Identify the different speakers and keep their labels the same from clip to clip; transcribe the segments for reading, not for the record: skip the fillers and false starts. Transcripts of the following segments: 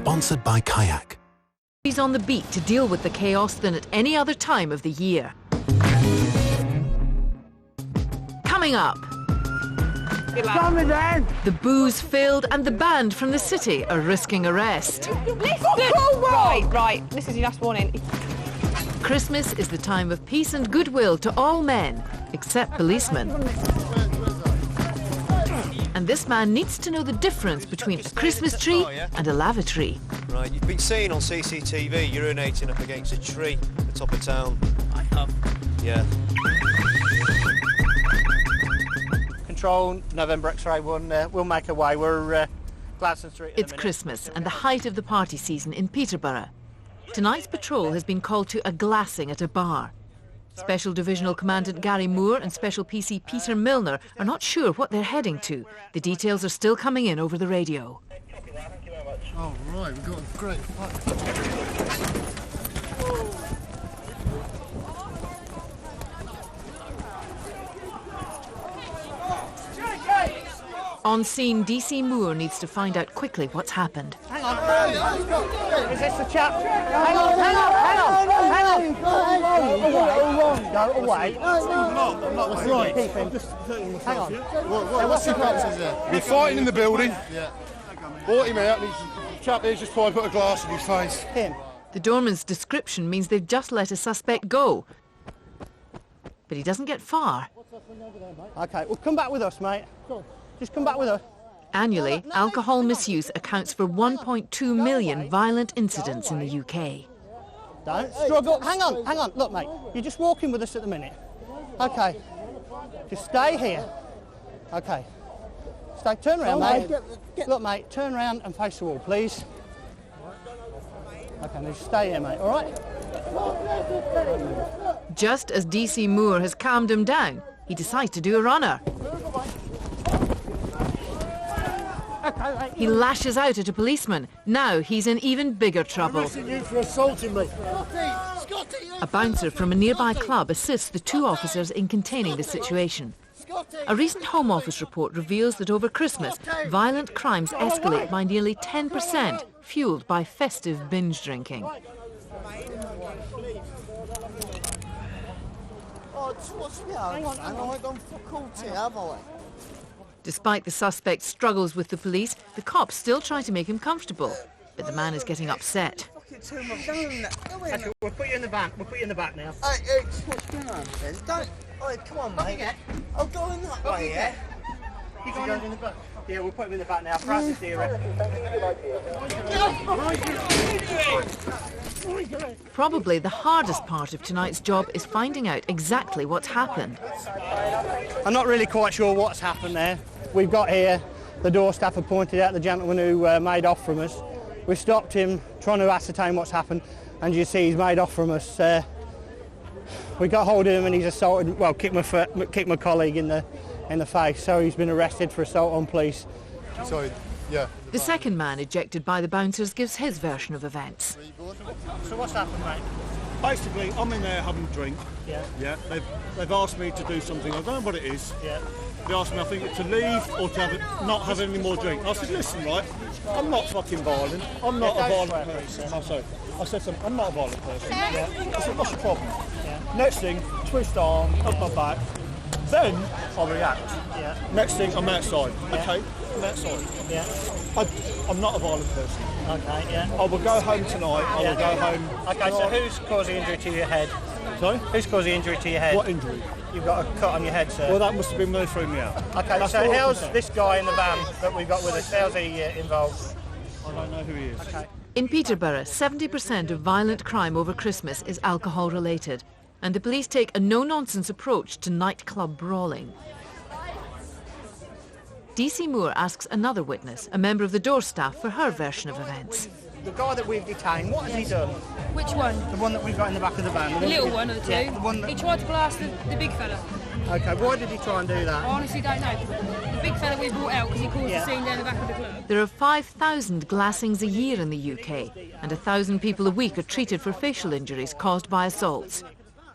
Speaker 1: Sponsored by Kayak.
Speaker 2: He's on the beat to deal with the chaos than at any other time of the year. Coming up, the booze filled and the band from the city are risking arrest.
Speaker 3: Right, this is your last warning.
Speaker 2: Christmas is the time of peace and goodwill to all men, except policemen. And this man needs to know the difference between a Christmas tree and a lavatory.
Speaker 4: Right, you've been seen on CCTV urinating up against a tree at the top of town.
Speaker 5: I have.
Speaker 4: Yeah.
Speaker 5: Control, November X-ray 1, we'll make our way. We're Gladstone Street.
Speaker 2: It's Christmas and the height of the party season in Peterborough. Tonight's patrol has been called to a glassing at a bar. Special Divisional Commandant Gary Moore and Special PC Peter Milner are not sure what they're heading to. The details are still coming in over the radio.
Speaker 6: Oh, right, we've got a great fight.
Speaker 2: On scene, DC Moore needs to find out quickly what's happened.
Speaker 5: Hang on. Is this the chap? Hang on. Go away.
Speaker 6: I'm not.
Speaker 5: What's right? Keep him. Hang on. What's the problem?
Speaker 6: We're fighting in the building. Yeah. Brought him out and the chap there's just trying to put a glass in his face.
Speaker 5: Him.
Speaker 2: The doorman's description means they've just let a suspect go. But he doesn't get far.
Speaker 5: Okay, well, come back with us, mate. Just come back with us.
Speaker 2: Annually, alcohol misuse accounts for 1.2 million violent incidents in the UK.
Speaker 5: Don't struggle. Hang on. Look, mate, you're just walking with us at the minute. Okay. Just stay here. Okay. Turn around, mate. Look, mate, turn around and face the wall, please. Okay, now just stay here, mate, all right?
Speaker 2: Just as DC Moore has calmed him down, he decides to do a runner. He lashes out at a policeman. Now he's in even bigger trouble.
Speaker 6: You for assaulting me.
Speaker 2: A bouncer from a nearby club assists the two officers in containing the situation. A recent Home Office report reveals that over Christmas, violent crimes escalate by nearly 10%, fuelled by festive binge drinking. Despite the suspect's struggles with the police, the cops still try to make him comfortable. But the man is getting upset.
Speaker 5: Okay, we'll put you in the back. We'll put you in the back now.
Speaker 4: What's going on then? Come on, mate. I'll go in that way, yeah?
Speaker 5: You going in the back? Yeah, we'll put him in the back now. Francis here.
Speaker 2: Probably the hardest part of tonight's job is finding out exactly what's happened.
Speaker 5: I'm not really quite sure what's happened there. We've got here, the door staff have pointed out the gentleman who made off from us. We stopped him, trying to ascertain what's happened, and you see he's made off from us. We got hold of him and he's assaulted, well, kicked my colleague in the face, so he's been arrested for assault on police.
Speaker 6: Sorry, yeah.
Speaker 2: The second man ejected by the bouncers gives his version of events.
Speaker 5: So what's happened, mate?
Speaker 7: Basically, I'm in there having a drink.
Speaker 5: Yeah.
Speaker 7: Yeah. They've asked me to do something. I don't know what it is.
Speaker 5: Yeah.
Speaker 7: They asked me, I think, to leave or to not have any more drink. I said, listen, right, I'm not fucking violent. I'm not a violent person. I'm sorry. I said to them, I'm not a violent person. Yeah. I said, what's the problem?
Speaker 5: Yeah.
Speaker 7: Next thing, twist arm, up my back. Then I react.
Speaker 5: Yeah.
Speaker 7: Next thing, I'm outside.
Speaker 5: Yeah.
Speaker 7: Okay, I'm outside.
Speaker 5: Yeah.
Speaker 7: I'm not a violent person.
Speaker 5: Okay, yeah.
Speaker 7: I will go home tonight. I will go home.
Speaker 5: Okay, so who's caused the injury to your head?
Speaker 7: Sorry?
Speaker 5: Who's caused the injury to your head?
Speaker 7: What injury?
Speaker 5: You've got a cut on your head, sir.
Speaker 7: Well, that must have been when they threw me out.
Speaker 5: Okay,
Speaker 7: That's
Speaker 5: so
Speaker 7: all I
Speaker 5: how's
Speaker 7: can say.
Speaker 5: this guy in the van that we've got with us, how's he involved?
Speaker 7: I don't know who he is.
Speaker 5: Okay.
Speaker 2: In Peterborough, 70% of violent crime over Christmas is alcohol-related, and the police take a no-nonsense approach to nightclub brawling. DC Moore asks another witness, a member of the door staff, for her version of events.
Speaker 5: The guy that we've detained, what has he done?
Speaker 8: Which one?
Speaker 5: The one that we've got in the back of the van.
Speaker 8: The little one or the two?
Speaker 5: Yeah, the one that...
Speaker 8: He tried to blast the big fella.
Speaker 5: Okay, why did he try and do
Speaker 8: I
Speaker 5: that?
Speaker 8: honestly don't know. The big fella we brought out because he caused the scene down the back of the club.
Speaker 2: There are 5,000 glassings a year in the UK, and 1,000 people a week are treated for facial injuries caused by assaults.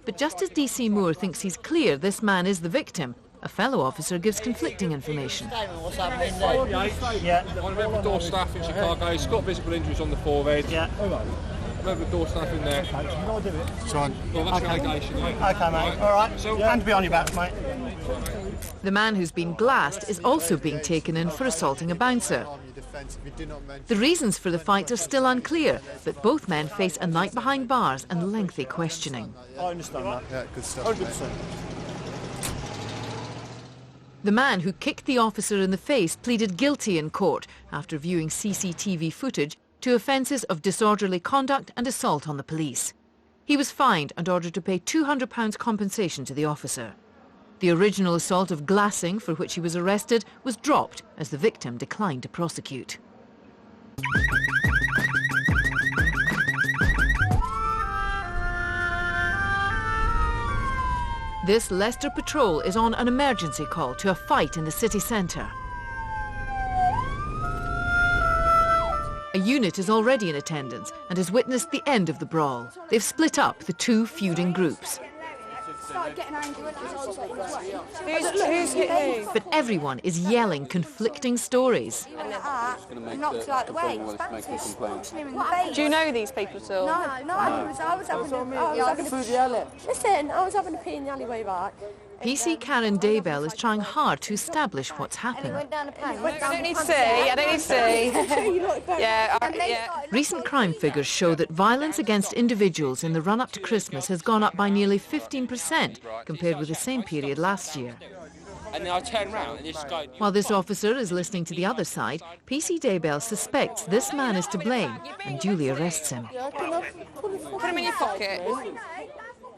Speaker 2: But just as DC Moore thinks he's clear this man is the victim, A fellow officer gives conflicting information.
Speaker 5: What's happening there? Yeah.
Speaker 1: One member of door staff in Chicago, he's got visible injuries on the forehead.
Speaker 5: Yeah.
Speaker 1: Member of door staff in there.
Speaker 6: Fine.
Speaker 1: Well, that's an allegation, yeah.
Speaker 5: Okay, mate. All right. So, hands behind your back, mate.
Speaker 2: The man who's been glassed is also being taken in for assaulting a bouncer. The reasons for the fight are still unclear, but both men face a night behind bars and lengthy questioning.
Speaker 5: I understand that.
Speaker 6: Yeah, good stuff.
Speaker 5: 100%.
Speaker 2: The man who kicked the officer in the face pleaded guilty in court after viewing CCTV footage to offences of disorderly conduct and assault on the police. He was fined and ordered to pay £200 compensation to the officer. The original assault of glassing, for which he was arrested, was dropped as the victim declined to prosecute. This Leicester patrol is on an emergency call to a fight in the city centre. A unit is already in attendance and has witnessed the end of the brawl. They've split up the two feuding groups.
Speaker 3: Who's hit who?
Speaker 2: But everyone is yelling conflicting stories.
Speaker 3: Do you know these people at all?
Speaker 9: No, I was having a pee in the alleyway back.
Speaker 2: PC Karen Daybell is trying hard to establish what's happened.
Speaker 3: I don't need to see. I don't need to see. Yeah.
Speaker 2: Recent crime figures show that violence against individuals in the run-up to Christmas has gone up by nearly 15% compared with the same period last year.
Speaker 10: And then I turn around and this guy...
Speaker 2: While this officer is listening to the other side, PC Daybell suspects this man is to blame and duly arrests him.
Speaker 3: Put him in your pocket.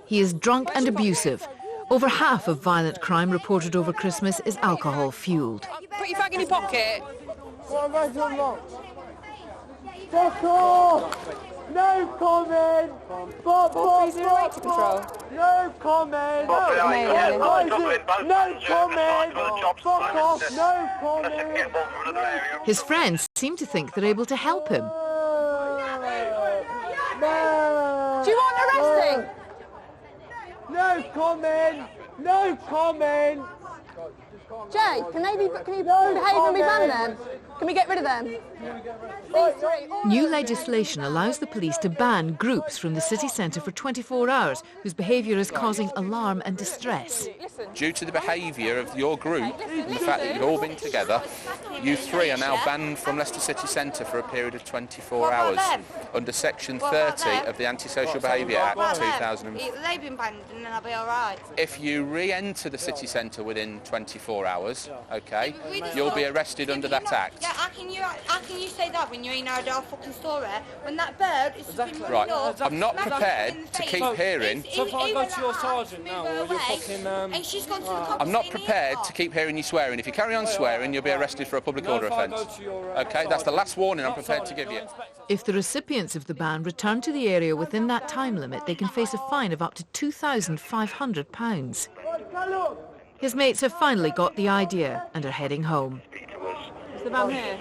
Speaker 2: He is drunk and abusive. Over half of violent crime reported over Christmas is alcohol-fuelled.
Speaker 3: Put your bag in your pocket.
Speaker 5: Fuck off! No comment!
Speaker 3: He's in a rating control.
Speaker 5: No comment! No comment! Fuck off! No comment!
Speaker 2: His friends seem to think they're able to help him.
Speaker 3: Do you want arresting?
Speaker 5: No comment! No comment!
Speaker 3: Jay, can you behave and be banned then? Can we get rid of them?
Speaker 2: New legislation allows the police to ban groups from the city centre for 24 hours whose behaviour is causing alarm and distress.
Speaker 10: Due to the behaviour of your group and the fact that you've all been together, you three are now banned from Leicester City Centre for a period of 24 hours under Section 30 of the Antisocial Behaviour Act 2000.
Speaker 9: They've been banned and then I'll be all right.
Speaker 10: If you re-enter the city centre within 24 hours, OK, you'll be arrested under that act.
Speaker 9: Yeah, how can you say that when you're in our fucking store when that bird is
Speaker 10: Right, I'm not prepared to keep hearing...
Speaker 1: So if I go to your sergeant now, or you're fucking...
Speaker 9: And she's gone to the cops.
Speaker 10: I'm not prepared to keep hearing you swearing. If you carry on swearing, you'll be arrested for a public order offence. OK, that's the last warning I'm prepared to give you.
Speaker 2: If the recipients of the ban return to the area within that time limit, they can face a fine of up to £2,500. His mates have finally got the idea and are heading home.
Speaker 3: Is the van here?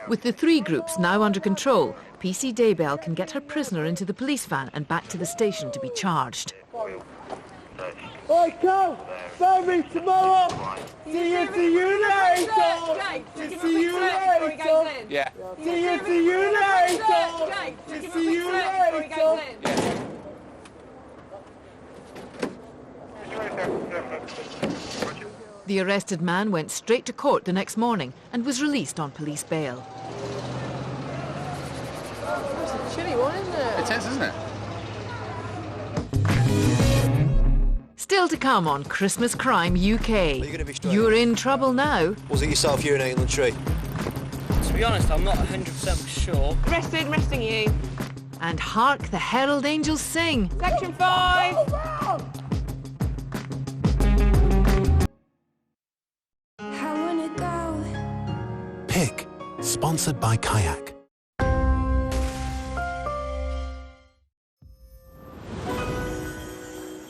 Speaker 2: With the three groups now under control, PC Daybell can get her prisoner into the police van and back to the station to be charged.
Speaker 5: Right, go! Phone me tomorrow! See you later! See you later!
Speaker 10: Yeah.
Speaker 5: See you later! See you later!
Speaker 2: The arrested man went straight to court the next morning and was released on police bail.
Speaker 3: It's a chilly one, isn't it?
Speaker 10: It's tense, isn't it?
Speaker 2: Still to come on Christmas Crime UK. You're in trouble now.
Speaker 11: Was it yourself urinating on the tree?
Speaker 4: To be honest, I'm not 100% sure.
Speaker 3: Arresting you.
Speaker 2: And hark the herald angels sing.
Speaker 3: Section 5.
Speaker 12: Pick, sponsored by Kayak.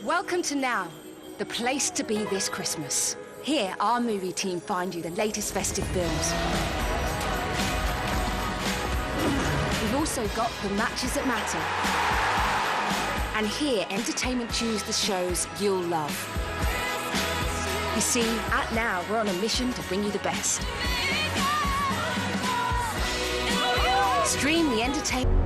Speaker 13: Welcome to Now, the place to be this Christmas. Here, our movie team find you the latest festive films. We've also got the matches that matter. And here, entertainment choose the shows you'll love. You see, at Now, we're on a mission to bring you the best. Stream the entertainment.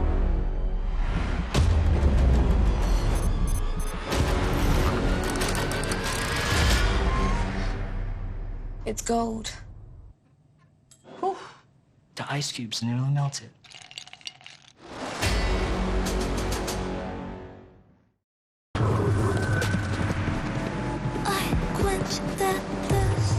Speaker 13: It's gold.
Speaker 11: Whew. The ice cubes nearly melted.
Speaker 14: I quench that thirst.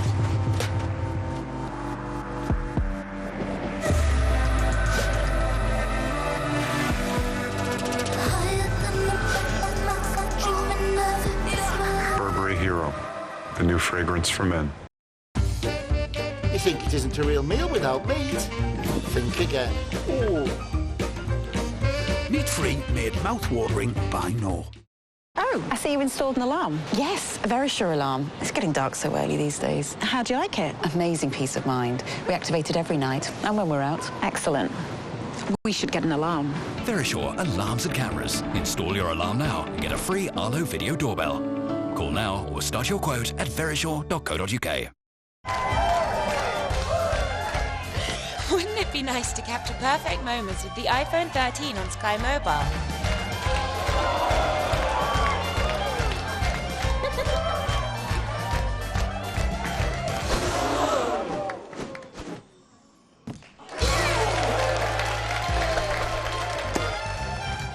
Speaker 15: Burberry Hero, the new fragrance for men.
Speaker 16: You think it isn't a real meal without meat? Think again. Ooh.
Speaker 12: Meat-free, made mouth-watering by Knorr.
Speaker 17: Oh, I see you installed an alarm. Yes, a Verisure alarm. It's getting dark so early these days. How do you like it? Amazing peace of mind. We activate it every night and when we're out. Excellent. We should get an alarm.
Speaker 18: Verisure alarms and cameras. Install your alarm now and get a free Arlo video doorbell. Call now or start your quote at verisure.co.uk.
Speaker 19: Wouldn't it be nice to capture perfect moments with the iPhone 13 on Sky Mobile?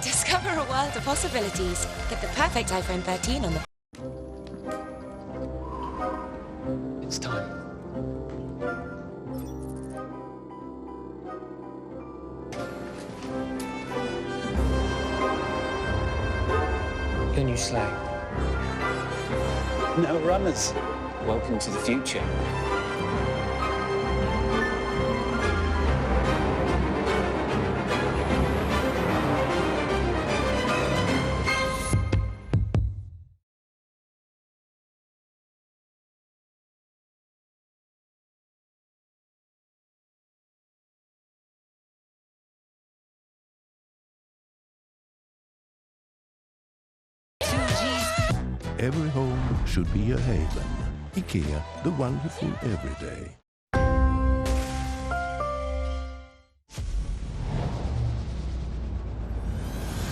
Speaker 19: Discover a world of possibilities. Get the perfect iPhone 13 on the...
Speaker 11: It's time. Your new sleigh.
Speaker 20: No runners.
Speaker 11: Welcome to the future.
Speaker 21: Every home should be a haven. IKEA, the wonderful everyday.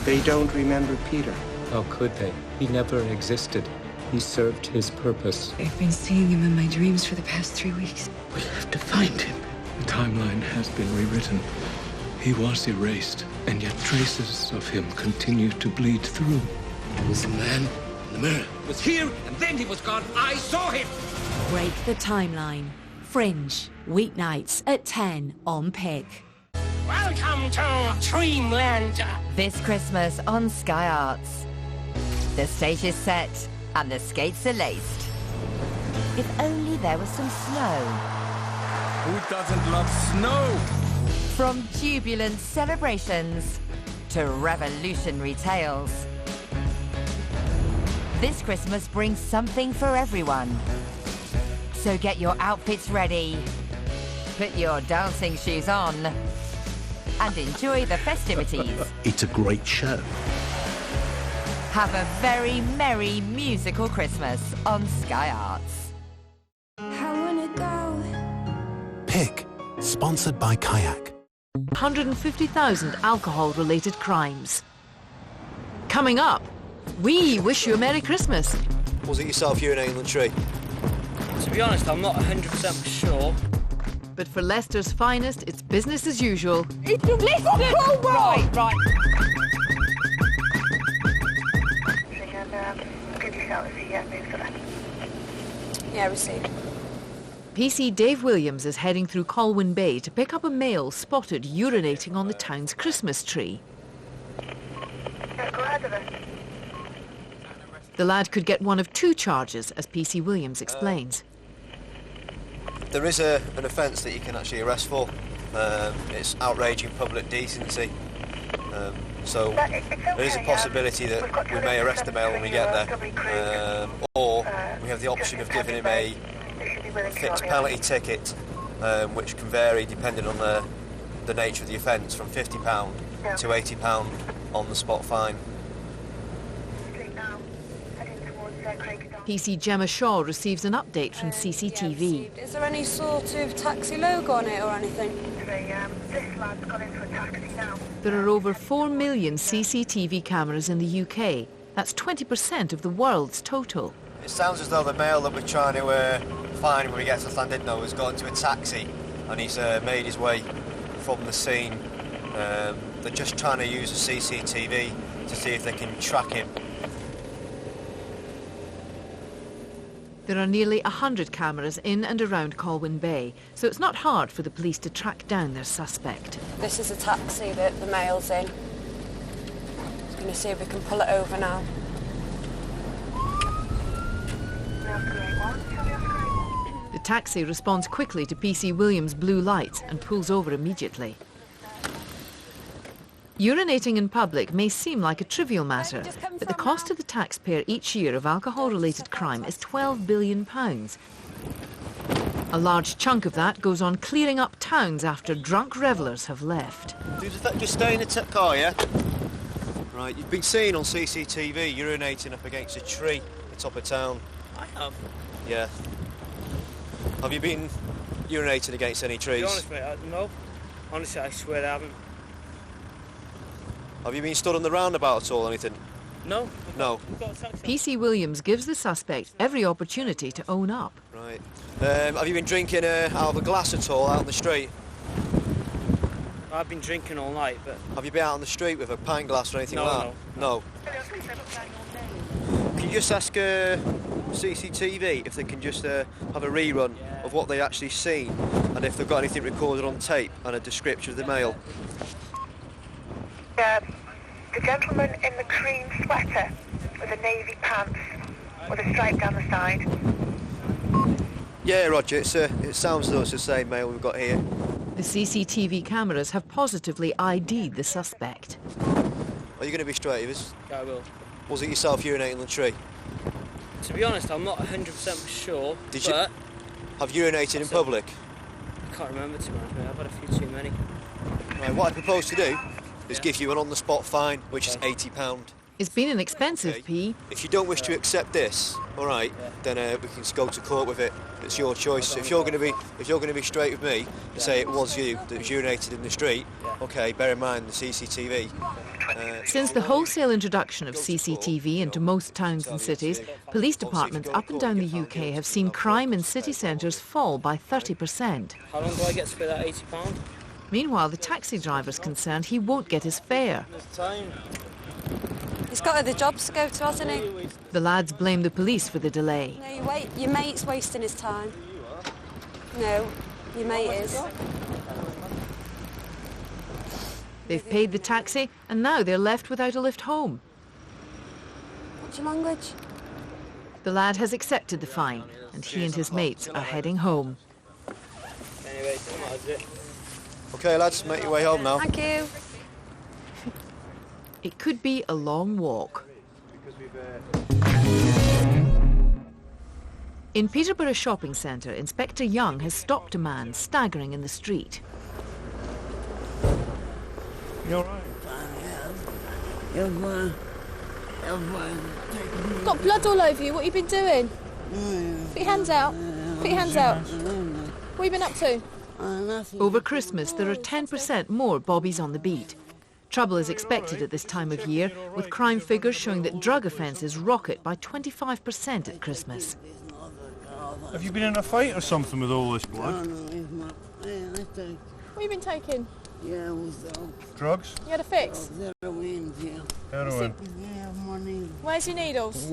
Speaker 20: They don't remember Peter.
Speaker 11: How could they? He never existed. He served his purpose.
Speaker 22: I've been seeing him in my dreams for the past 3 weeks.
Speaker 20: We have to find him.
Speaker 23: The timeline has been rewritten. He was erased, and yet traces of him continue to bleed through.
Speaker 20: It was a man in the mirror.
Speaker 24: He was here, and then he was gone. I saw him!
Speaker 25: Break the timeline. Fringe. Weeknights at 10 on Pick.
Speaker 24: Welcome to Dreamland.
Speaker 26: This Christmas on Sky Arts. The stage is set and the skates are laced. If only there was some snow.
Speaker 24: Who doesn't love snow?
Speaker 26: From jubilant celebrations to revolutionary tales. This Christmas brings something for everyone. So get your outfits ready, put your dancing shoes on, and enjoy the festivities.
Speaker 21: It's a great show.
Speaker 26: Have a very merry musical Christmas on Sky Arts.
Speaker 14: I wanna go.
Speaker 12: Pick, sponsored by Kayak.
Speaker 2: 150,000 alcohol-related crimes. Coming up, we wish you a Merry Christmas.
Speaker 27: Was it yourself urinating on the tree?
Speaker 28: To be honest, I'm not 100% sure.
Speaker 2: But for Leicester's finest, it's business as usual.
Speaker 3: Listen!
Speaker 28: Right.
Speaker 3: Yeah, received.
Speaker 2: PC Dave Williams is heading through Colwyn Bay to pick up a male spotted urinating on the town's Christmas tree. The lad could get one of two charges, as PC Williams explains.
Speaker 27: There is an offence that you can actually arrest for. It's outraging public decency. So there is a possibility that we may arrest the male when we get there, or we have the option of giving him a fixed penalty ticket, which can vary depending on the nature of the offence, from £50 to £80 on the spot fine.
Speaker 2: PC Gemma Shaw receives an update from CCTV.
Speaker 3: Is there any sort of taxi logo on it or anything?
Speaker 2: There are over 4 million CCTV cameras in the UK. That's 20% of the world's total.
Speaker 27: It sounds as though the male that we're trying to find when we get to Llandudno has got into a taxi and he's made his way from the scene. They're just trying to use the CCTV to see if they can track him.
Speaker 2: There are nearly 100 cameras in and around Colwyn Bay, so it's not hard for the police to track down their suspect.
Speaker 3: This is a taxi that the male's in. Just going to see if we can pull it over now.
Speaker 2: The taxi responds quickly to PC Williams' blue lights and pulls over immediately. Urinating in public may seem like a trivial matter, but the cost to the taxpayer each year of alcohol-related crime is £12 billion. A large chunk of that goes on clearing up towns after drunk revellers have left.
Speaker 27: Just stay in the car, yeah? Right, you've been seen on CCTV urinating up against a tree at the top of town.
Speaker 28: I have.
Speaker 27: Yeah. Have you been urinating against any trees?
Speaker 28: To be honest, mate, no. Honestly, I swear I haven't.
Speaker 27: Have you been stood on the roundabout at all, or anything?
Speaker 28: No.
Speaker 27: No.
Speaker 2: PC Williams gives the suspect every opportunity to own up.
Speaker 27: Right. Have you been drinking out of a glass at all, out on the street?
Speaker 28: I've been drinking all night, but...
Speaker 27: Have you been out on the street with a pint glass or anything like that? No. Can you just ask CCTV if they can just have a rerun of what they actually seen and if they've got anything recorded on tape and a description of the male?
Speaker 1: The gentleman in the cream sweater with the navy pants with a stripe down the side.
Speaker 27: Yeah, Roger, it sounds as though it's the same male we've got here.
Speaker 2: The CCTV cameras have positively ID'd the suspect.
Speaker 27: Are you going to be straight with us?
Speaker 28: Yeah, I will.
Speaker 27: Was it yourself urinating on the tree?
Speaker 28: To be honest, I'm not 100% sure.
Speaker 27: Did you have urinated in public?
Speaker 28: I can't remember too much, mate. I've had a few too many.
Speaker 27: Right, what I propose to do is give you an on-the-spot fine, which is £80.
Speaker 2: It's been an expensive P.
Speaker 27: If you don't wish to accept this, all right, then we can go to court with it. It's your choice. If you're going to be straight with me and say it was you that was urinated in the street, okay, bear in mind the CCTV.
Speaker 2: Since the wholesale introduction of CCTV into most towns and cities, police departments up and down the UK have seen crime in city centres fall by 30%.
Speaker 28: How long do I get to pay that £80?
Speaker 2: Meanwhile, the taxi driver's concerned he won't get his fare.
Speaker 3: He's got other jobs to go to, hasn't he?
Speaker 2: The lads blame the police for the delay.
Speaker 3: No, your mate's wasting his time. No, your mate is.
Speaker 2: They've paid the taxi and now they're left without a lift home.
Speaker 3: What's your language?
Speaker 2: The lad has accepted the fine and he and his mates are heading home.
Speaker 28: Anyway, that's it.
Speaker 27: Okay, lads, make your way home now.
Speaker 3: Thank you.
Speaker 2: It could be a long walk. In Peterborough shopping centre, Inspector Young has stopped a man staggering in the street.
Speaker 4: You all right?
Speaker 3: Got blood all over you. What have you been doing? Put your hands out. Put your hands out. What have you been up to?
Speaker 2: Over Christmas, there are 10% more bobbies on the beat. Trouble is expected at this time of year, with crime figures showing that drug offences rocket by 25% at Christmas.
Speaker 4: Have you been in a fight or something with all this blood?
Speaker 3: What have you been taking?
Speaker 4: Drugs?
Speaker 3: You had a fix?
Speaker 4: Heroin.
Speaker 3: Where's your needles?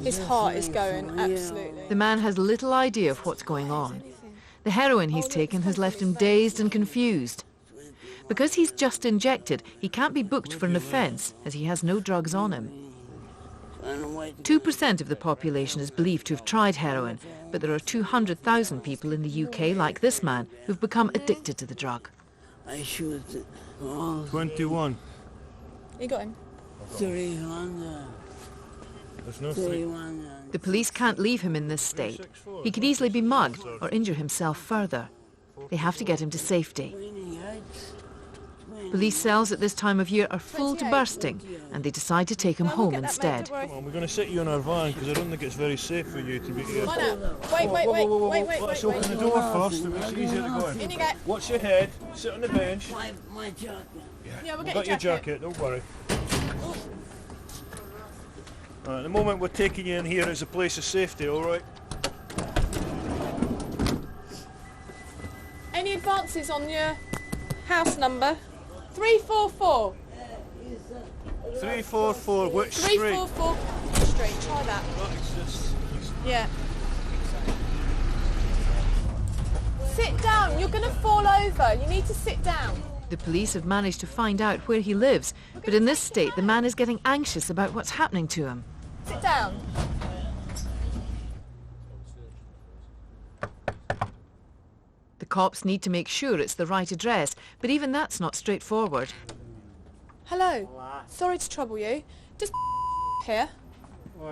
Speaker 3: His heart is going, absolutely.
Speaker 2: The man has little idea of what's going on. The heroin he's taken has left him dazed and confused. Because he's just injected, he can't be booked for an offence, as he has no drugs on him. 2% of the population is believed to have tried heroin, but there are 200,000 people in the UK like this man who've become addicted to the drug.
Speaker 4: 21.
Speaker 3: You got him?
Speaker 4: 300. There's no 300.
Speaker 2: The police can't leave him in this state. He could easily be mugged or injure himself further. They have to get him to safety. Police cells at this time of year are full to bursting, and they decide to take him home instead.
Speaker 4: Come on, we're going to sit you in our van because I don't think it's very safe for you to be here.
Speaker 3: Wait.
Speaker 4: Let's open the door first, it makes it easier to go in.
Speaker 3: In you go.
Speaker 4: Watch your head, sit on the bench.
Speaker 3: My jacket. Yeah, we'll
Speaker 4: We've
Speaker 3: get
Speaker 4: got your jacket, don't worry. Right, at the moment we're taking you in here as a place of safety, alright?
Speaker 3: Any advances on your house number? 344.
Speaker 4: 344, which street?
Speaker 3: 344 Street, try that. Yeah. Sit down, you're going to fall over. You need to sit down.
Speaker 2: The police have managed to find out where he lives, but in this state the man is getting anxious about what's happening to him.
Speaker 3: Sit down.
Speaker 2: The cops need to make sure it's the right address, but even that's not straightforward.
Speaker 3: Hello. Sorry to trouble you. Does here? Do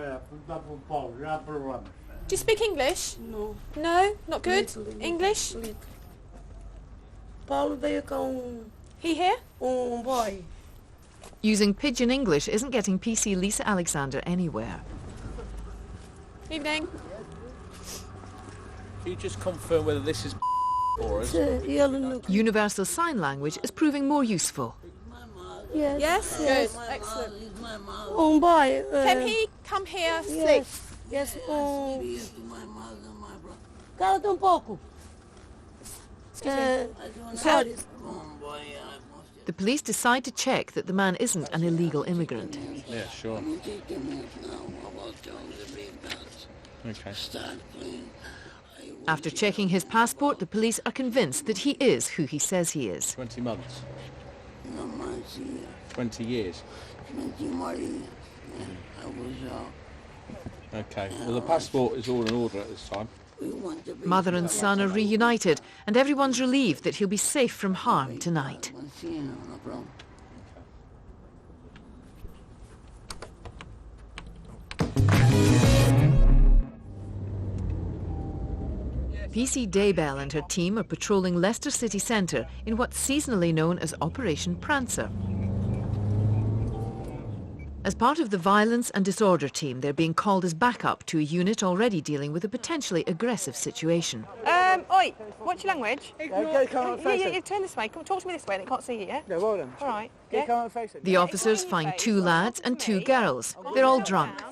Speaker 3: you speak English?
Speaker 5: No.
Speaker 3: No? Not good? English? He here?
Speaker 5: Boy.
Speaker 2: Using pidgin English isn't getting PC Lisa Alexander anywhere.
Speaker 3: Evening.
Speaker 6: Can you just confirm whether this is for us?
Speaker 2: Universal Sign Language is proving more useful.
Speaker 3: Yes? Good. Excellent.
Speaker 5: Boy.
Speaker 3: Can he come here, sleep?
Speaker 5: Yes. Cala-te pouco. Sorry.
Speaker 2: The police decide to check that the man isn't an illegal immigrant.
Speaker 6: Yeah, sure. Okay.
Speaker 2: After checking his passport, the police are convinced that he is who he says he is.
Speaker 6: 20 months. 20 years. Okay. Well, the passport is all in order at this time.
Speaker 2: Mother and son are reunited, and everyone's relieved that he'll be safe from harm tonight. PC Daybell and her team are patrolling Leicester city centre in what's seasonally known as Operation Prancer. As part of the violence and disorder team, they're being called as backup to a unit already dealing with a potentially aggressive situation.
Speaker 3: Oi, what's your language?
Speaker 5: Yeah,
Speaker 3: turn this way. Come talk to me this way. They can't see you, yeah?
Speaker 5: Yeah, well done.
Speaker 3: All right.
Speaker 5: Yeah.
Speaker 2: The officers find 2 lads and 2 girls. They're all drunk.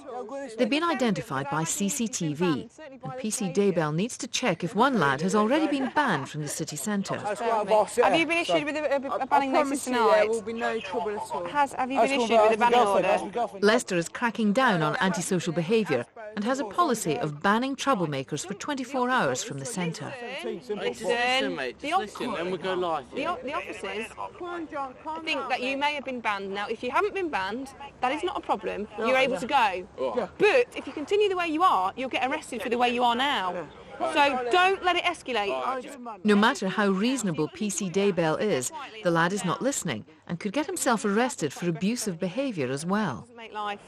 Speaker 2: They've been identified by CCTV, and PC Daybell needs to check if one lad has already been banned from the city centre.
Speaker 3: Have you been issued with a banning notice tonight?
Speaker 5: There will be no trouble at all.
Speaker 3: Have you been issued with a banning order?
Speaker 2: Leicester is cracking down on antisocial behaviour and has a policy of banning troublemakers for 24 hours from the centre.
Speaker 28: Listen, mate, just listen, and we'll go live.
Speaker 3: The officers think that you may have been banned. Now, if you haven't been banned, that is not a problem. You're able to go. But if you continue the way you are, you'll get arrested for the way you are now. So don't let it escalate.
Speaker 2: No matter how reasonable PC Daybell is, the lad is not listening and could get himself arrested for abusive behaviour as well.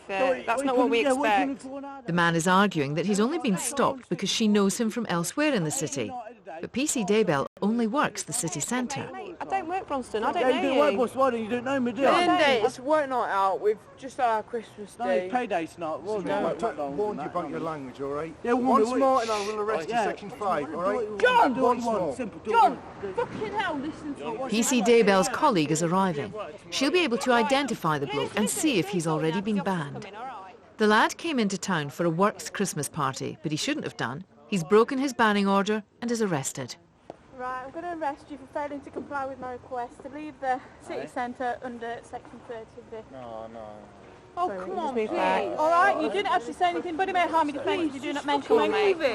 Speaker 3: That's not what we expect.
Speaker 2: The man is arguing that he's only been stopped because she knows him from elsewhere in the city. But PC Daybell only works the city centre.
Speaker 3: I don't work Bronston, I don't know you.
Speaker 5: Why don't you don't know me, do you?
Speaker 28: It's a work night out. We've just had our Christmas day.
Speaker 5: No, payday tonight.
Speaker 4: Warned you about your language, all right?
Speaker 5: Yeah,
Speaker 4: once more and I will arrest you, Section 5, all right?
Speaker 5: John!
Speaker 4: Once more.
Speaker 5: John! Fucking hell, listen to what...
Speaker 2: PC Daybell's colleague is arriving. She'll be able to identify the bloke and see if he's already been banned. The lad came into town for a works Christmas party, but he shouldn't have done. He's broken his banning order and is arrested.
Speaker 7: Right, I'm going to arrest you for failing to comply with my request to leave the city centre under Section 30 of the...
Speaker 5: No.
Speaker 7: Oh, come on, please. All right, you didn't actually say anything, but it may harm you to think you do not mention my mate.
Speaker 5: What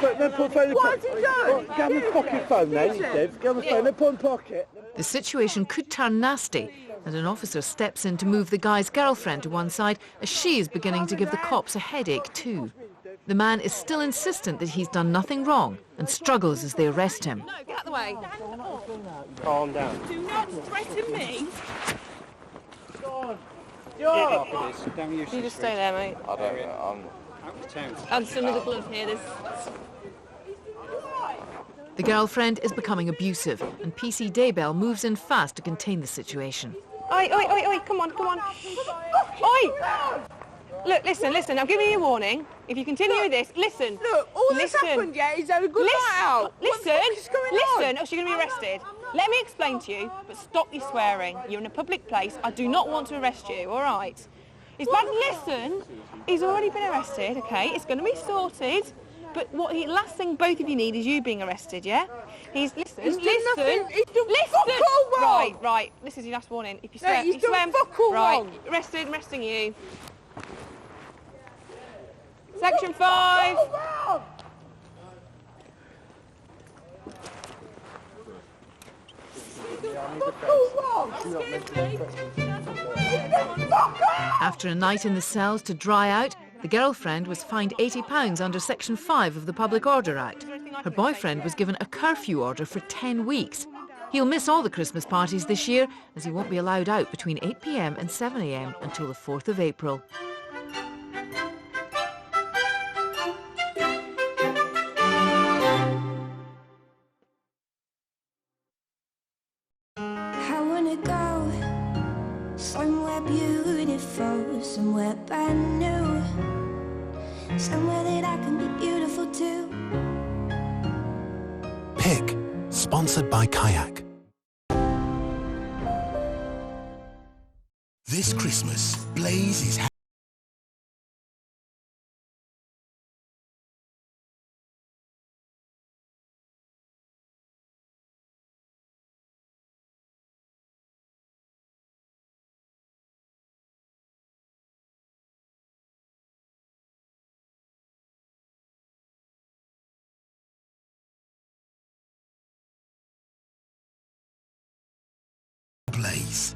Speaker 5: has he done? Get on the pocket phone then, Steve. Get on the phone, put in pocket.
Speaker 2: The situation could turn nasty, and an officer steps in to move the guy's girlfriend to one side as she is beginning to give the cops a headache too. The man is still insistent that he's done nothing wrong and struggles as they arrest him.
Speaker 3: No, get out of the way.
Speaker 5: Calm down.
Speaker 3: Do not threaten me. You just stay there, mate.
Speaker 5: I don't know.
Speaker 3: And some of the glove here.
Speaker 2: The girlfriend is becoming abusive, and PC Daybell moves in fast to contain the situation.
Speaker 3: Oi, oi, oi, oi, come on. Oi! Look, listen, I'm giving you a warning. If you continue with this, listen.
Speaker 5: Look, all that's happened yet is have a good night out.
Speaker 3: Listen,
Speaker 5: What the fuck is going on?
Speaker 3: or she's going to be arrested. Let me explain to you, but stop your swearing. You're in a public place. I do not want to arrest you, all right? Listen, he's already been arrested, OK? It's going to be sorted. But last thing both of you need is you being arrested, yeah? He's done
Speaker 5: nothing. He's done fuck all wrong.
Speaker 3: Right. This is your last warning. If you swear,
Speaker 5: he's done fuck all wrong.
Speaker 3: Arresting you. Section 5.
Speaker 2: After a night in the cells to dry out, the girlfriend was fined £80 under Section 5 of the Public Order Act. Her boyfriend was given a curfew order for 10 weeks. He'll miss all the Christmas parties this year, as he won't be allowed out between 8 p.m. and 7 a.m. until the 4th of April.
Speaker 14: I wanna go somewhere beautiful, somewhere brand new, somewhere that I can be beautiful too.
Speaker 12: Pick, sponsored by Kayak.
Speaker 8: This Christmas, Blaze is Blaze.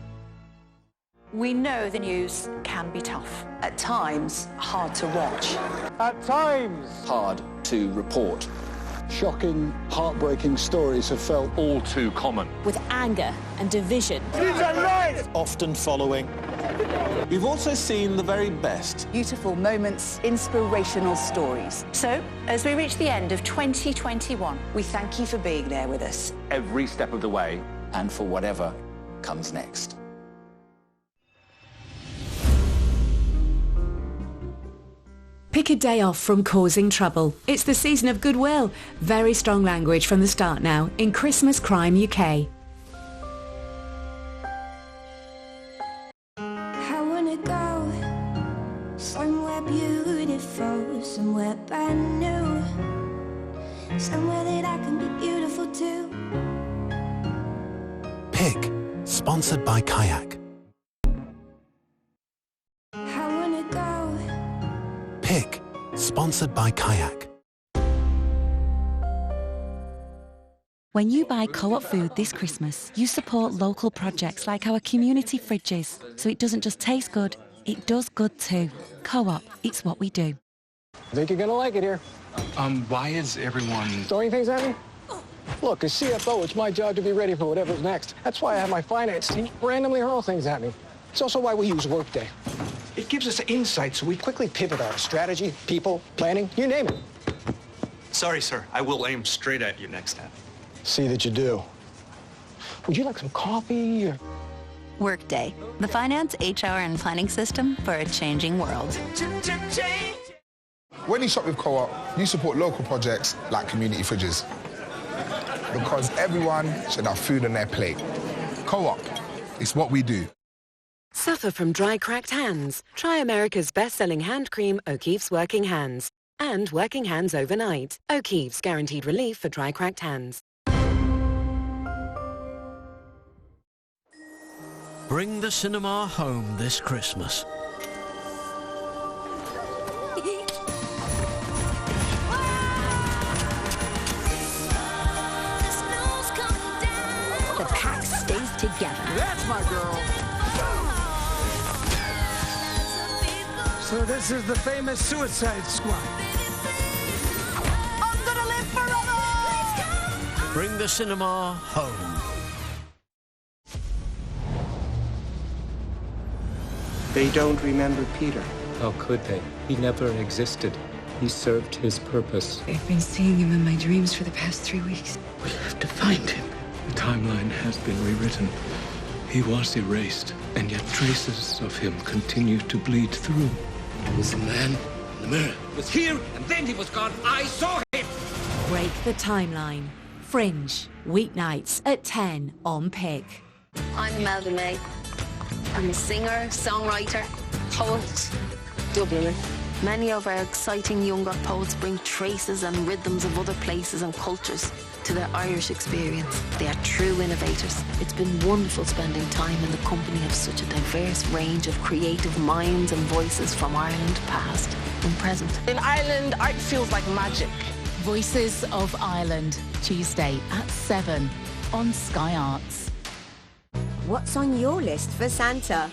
Speaker 9: We know the news can be tough. At times, hard to watch.
Speaker 10: At times,
Speaker 13: hard to report.
Speaker 10: shocking, heartbreaking stories have felt all too common.
Speaker 9: With anger and division.
Speaker 10: Often following.
Speaker 15: We've also seen the very best.
Speaker 9: Beautiful moments, inspirational stories. So, as we reach the end of 2021, we thank you for being there with us.
Speaker 10: Every step of the way.
Speaker 13: And for whatever comes next.
Speaker 25: Pick a day off from causing trouble. It's the season of goodwill. Very strong language from the start now in Christmas Crime UK.
Speaker 14: I wanna go somewhere beautiful, somewhere brand new, somewhere that I can be beautiful too.
Speaker 12: Pick, sponsored by Kayak.
Speaker 14: I wanna go.
Speaker 12: Pick, sponsored by Kayak.
Speaker 25: When you buy Co-op food this Christmas, you support local projects like our community fridges. So it doesn't just taste good, it does good too. Co-op, it's what we do.
Speaker 10: I think you're gonna like it here.
Speaker 23: Why is everyone...
Speaker 10: Throwing things at me? Look, as CFO, it's my job to be ready for whatever's next. That's why I have my finance team randomly hurl things at me. It's also why we use Workday. It gives us insight, so we quickly pivot our strategy, people, planning, you name it.
Speaker 16: Sorry, sir. I will aim straight at you next time.
Speaker 10: See that you do. Would you like some coffee? Or...
Speaker 17: Workday, the finance, HR, and planning system for a changing world.
Speaker 18: When you shop with Co-op, you support local projects like community fridges. Because everyone should have food on their plate. Co-op, it's what we do.
Speaker 29: Suffer from dry, cracked hands? Try America's best-selling hand cream, O'Keeffe's Working Hands. And Working Hands Overnight. O'Keeffe's guaranteed relief for dry, cracked hands.
Speaker 30: Bring the cinema home this Christmas.
Speaker 9: The pack stays together.
Speaker 10: That's my girl. So this is the famous Suicide Squad.
Speaker 9: I'm gonna live forever!
Speaker 30: Bring the cinema home.
Speaker 20: They don't remember Peter.
Speaker 11: How could they? He never existed. He served his purpose.
Speaker 1: I've been seeing him in my dreams for the past 3 weeks.
Speaker 20: We have to find him.
Speaker 23: The timeline has been rewritten. He was erased, and yet traces of him continue to bleed through.
Speaker 20: It was the man in the mirror.
Speaker 4: He was here, and then he was gone. I saw him!
Speaker 6: Break the Timeline. Fringe. Weeknights at 10 on Pick.
Speaker 19: I'm Imelda May. I'm a singer, songwriter, poet, Dubliner. Many of our exciting younger poets bring traces and rhythms of other places and cultures to their Irish experience. They are true innovators. It's been wonderful spending time in the company of such a diverse range of creative minds and voices from Ireland past and present.
Speaker 21: In Ireland, art feels like magic.
Speaker 22: Voices of Ireland, Tuesday at 7 on Sky Arts.
Speaker 24: What's on your list for Santa?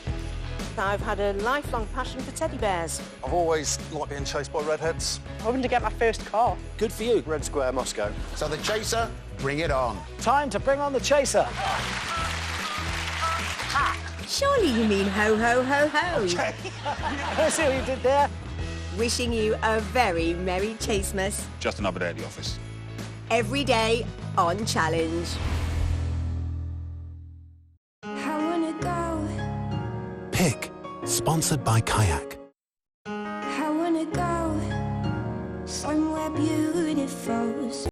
Speaker 21: I've had a lifelong passion for teddy bears.
Speaker 26: I've always liked being chased by redheads.
Speaker 21: Hoping to get my first car.
Speaker 26: Good for you, Red Square Moscow.
Speaker 27: So the chaser, bring it on.
Speaker 21: Time to bring on the chaser.
Speaker 24: Surely you mean ho, ho, ho, ho.
Speaker 21: Okay. I see what you did there.
Speaker 24: Wishing you a very Merry Chasemas.
Speaker 28: Just another day at the office.
Speaker 24: Every day on Challenge.
Speaker 12: Pick, sponsored by Kayak.